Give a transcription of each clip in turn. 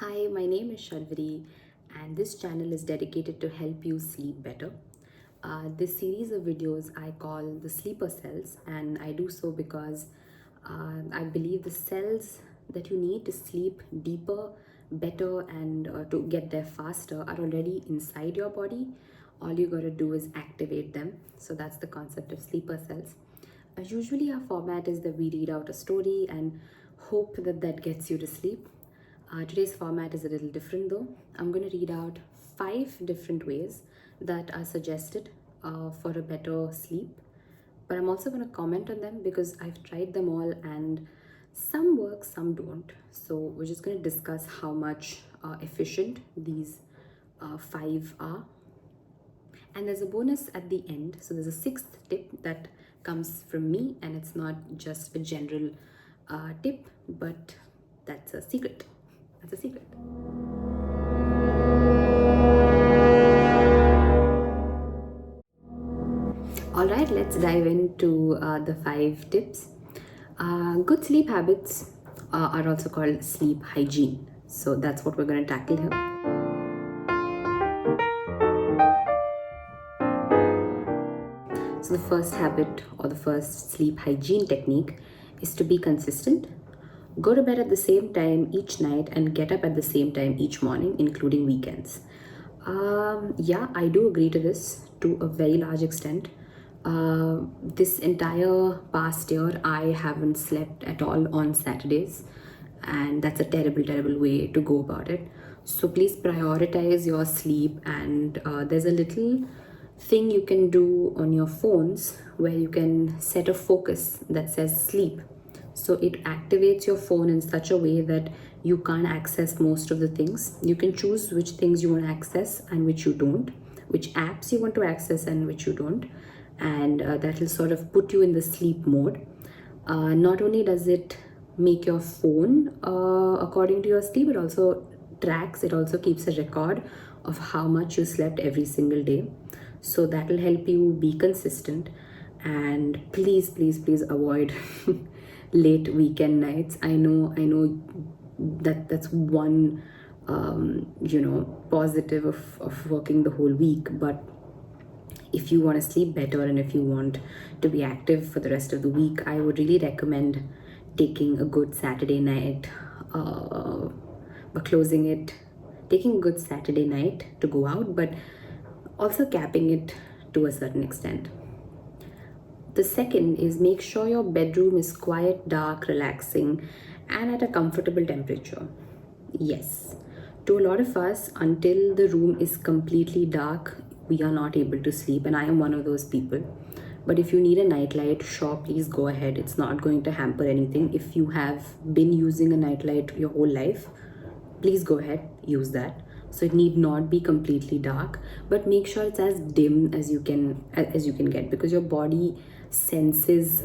Hi, my name is Sharvari, and this channel is dedicated to help you sleep better. This series of videos I call the sleeper cells, and I do so because I believe the cells that you need to sleep deeper, better, and to get there faster are already inside your body. All you gotta do is activate them. So that's the concept of sleeper cells. Usually, our format is that we read out a story and hope that that gets you to sleep. Today's format is a little different though. I'm going to read out 5 different ways that are suggested for a better sleep. But I'm also going to comment on them because I've tried them all and some work, some don't. So we're just going to discuss how much efficient these 5 are. And there's a bonus at the end. So there's a sixth tip that comes from me, and it's not just a general tip, but that's a secret. That's a secret. All right, let's dive into the 5 tips. Good sleep habits are also called sleep hygiene. So that's what we're going to tackle here. So, the first habit or the first sleep hygiene technique is to be consistent. Go to bed at the same time each night and get up at the same time each morning, including weekends. Yeah, I do agree to this to a very large extent. This entire past year, I haven't slept at all on Saturdays, and that's a terrible, terrible way to go about it. So please prioritize your sleep, and there's a little thing you can do on your phones where you can set a focus that says sleep. So it activates your phone in such a way that you can't access most of the things. You can choose which things you want to access and which you don't, which apps you want to access and which you don't, and that will sort of put you in the sleep mode. Not only does it make your phone according to your sleep, it also tracks, it also keeps a record of how much you slept every single day. So that will help you be consistent. And please, please, please avoid late weekend nights. I know that that's one positive of working the whole week, but if you want to sleep better and if you want to be active for the rest of the week, I would really recommend taking a good Saturday night, but closing it, taking a good Saturday night to go out, but also capping it to a certain extent. The second is make sure your bedroom is quiet, dark, relaxing, and at a comfortable temperature. Yes, to a lot of us, until the room is completely dark, we are not able to sleep, and I am one of those people. But if you need a nightlight, sure, please go ahead. It's not going to hamper anything. If you have been using a nightlight your whole life, please go ahead, use that. So it need not be completely dark, but make sure it's as dim as you can get, because your body senses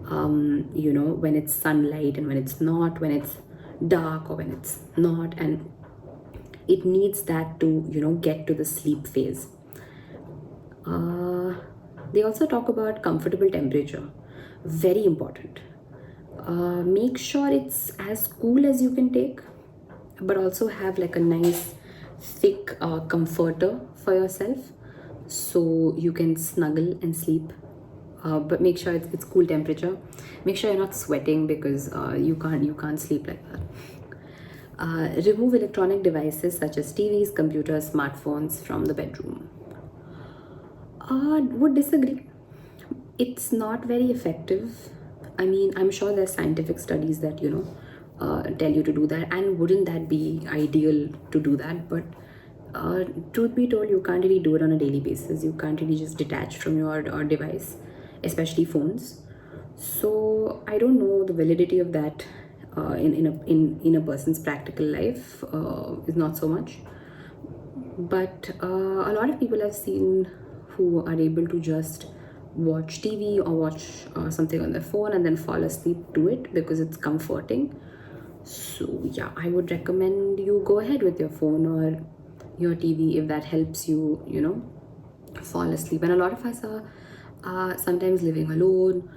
when it's sunlight and when it's not, when it's dark or when it's not, and it needs that to get to the sleep phase. They also talk about comfortable temperature, very important. Make sure it's as cool as you can take, but also have like a nice thick comforter for yourself so you can snuggle and sleep. But make sure it's cool temperature. Make sure you're not sweating, because you can't sleep like that. Remove electronic devices such as TVs, computers, smartphones from the bedroom. Would disagree. It's not very effective. I mean, I'm sure there's scientific studies that tell you to do that, and wouldn't that be ideal to do that? But truth be told, you can't really do it on a daily basis. You can't really just detach from your device, especially phones. So I don't know the validity of that in a person's practical life. Is not so much, but a lot of people I've seen who are able to just watch TV or watch something on their phone and then fall asleep to it because it's comforting. So yeah, I would recommend you go ahead with your phone or your TV if that helps you, fall asleep. And a lot of us are sometimes living alone,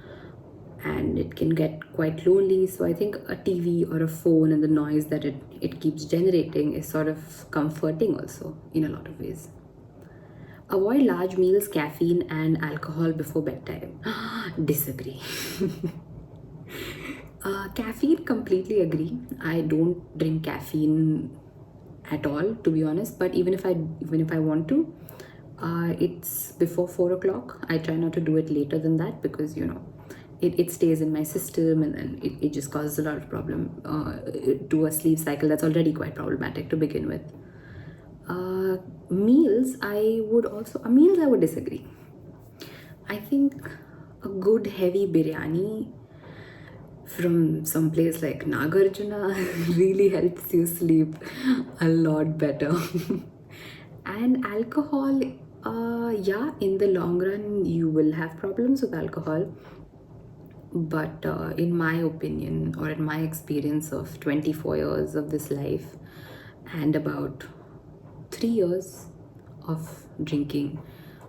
and it can get quite lonely. So I think a TV or a phone and the noise that it keeps generating is sort of comforting also in a lot of ways. Avoid large meals, caffeine, and alcohol before bedtime. Disagree. Caffeine, completely agree. I don't drink caffeine at all, to be honest. But even if I want to, it's before 4 o'clock. I try not to do it later than that because it stays in my system, and then it just causes a lot of problem to a sleep cycle that's already quite problematic to begin with. Meals I would disagree. I think a good heavy biryani from some place like Nagarjuna really helps you sleep a lot better. And alcohol, yeah, in the long run, you will have problems with alcohol. But in my opinion, or in my experience of 24 years of this life, and about 3 years of drinking,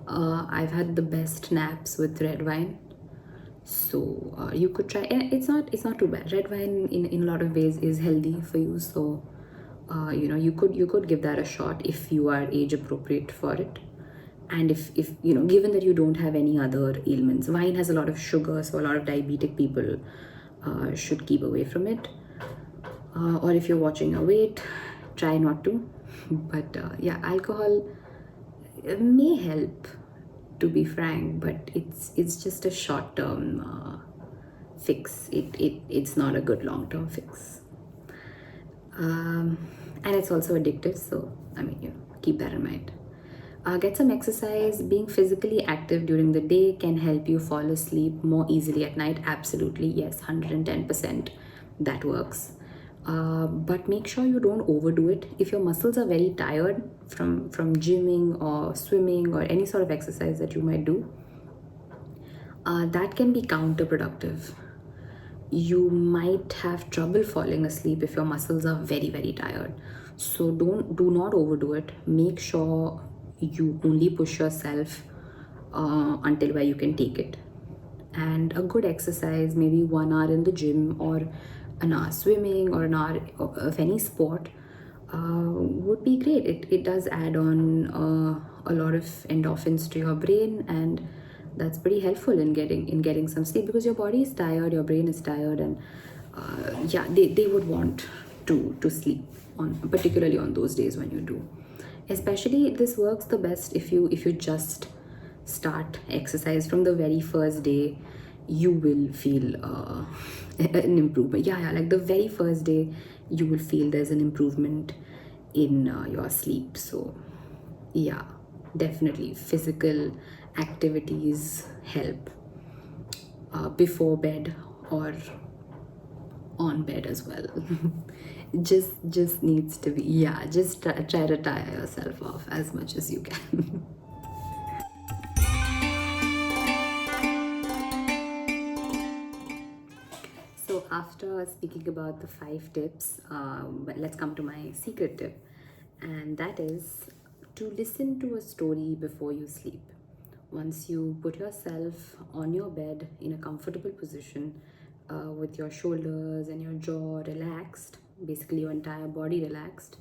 I've had the best naps with red wine. So you could try. It's not too bad. Red wine in a lot of ways is healthy for you. So you could give that a shot if you are age appropriate for it. And if given that you don't have any other ailments, wine has a lot of sugar, so a lot of diabetic people should keep away from it. Or if you're watching your weight, try not to. But yeah, alcohol may help, to be frank, but it's just a short term fix. It's not a good long term fix. And it's also addictive, so I mean, keep that in mind. Get some exercise. Being physically active during the day can help you fall asleep more easily at night. Absolutely, yes, 110%. That works. But make sure you don't overdo it. If your muscles are very tired from gymming or swimming or any sort of exercise that you might do, that can be counterproductive. You might have trouble falling asleep if your muscles are very, very tired. So do not overdo it. Make sure you only push yourself until where you can take it. And a good exercise, maybe 1 hour in the gym, or an hour swimming, or an hour of any sport, would be great. It does add on a lot of endorphins to your brain, and that's pretty helpful in getting some sleep, because your body is tired, your brain is tired, and yeah, they would want to sleep on, particularly on those days when you do. Especially this works the best if you just start exercise from the very first day. You will feel an improvement. Yeah, like the very first day you will feel there's an improvement in your sleep. So yeah, definitely physical activities help before bed or on bed as well. just needs to be, yeah, just try to tire yourself off as much as you can. So after speaking about the 5 tips, let's come to my secret tip, and that is to listen to a story before you sleep. Once you put yourself on your bed in a comfortable position, with your shoulders and your jaw relaxed, basically your entire body relaxed,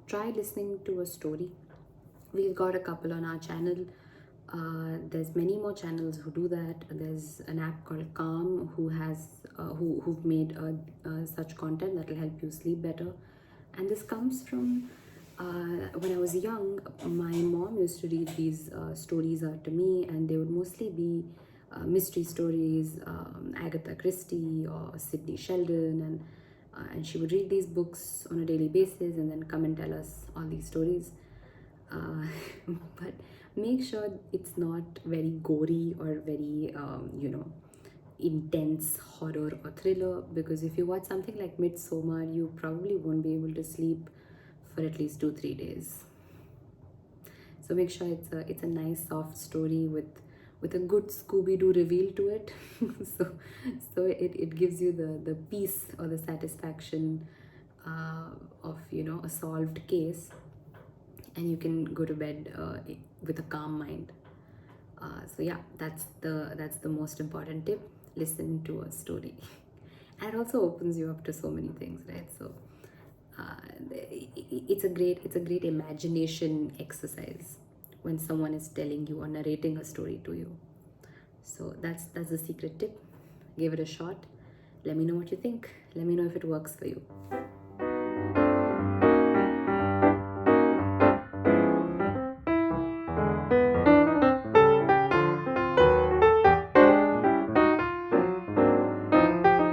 try listening to a story. We've got a couple on our channel. There's many more channels who do that. There's an app called Calm who've made such content that will help you sleep better. And this comes from when I was young. My mom used to read these stories out to me, and they would mostly be mystery stories, Agatha Christie or Sidney Sheldon, and she would read these books on a daily basis and then come and tell us all these stories. But make sure it's not very gory or very intense horror or thriller, because if you watch something like Midsommar, you probably won't be able to sleep for at least 2-3 days. So make sure it's a nice soft story with a good Scooby-Doo reveal to it. so it gives you the peace or the satisfaction of a solved case, and you can go to bed with a calm mind. So yeah, that's the most important tip. listen to a story. And it also opens you up to so many things, right? So it's a great imagination exercise when someone is telling you or narrating a story to you. So that's the secret tip. Give it a shot. Let me know what you think. Let me know if it works for you.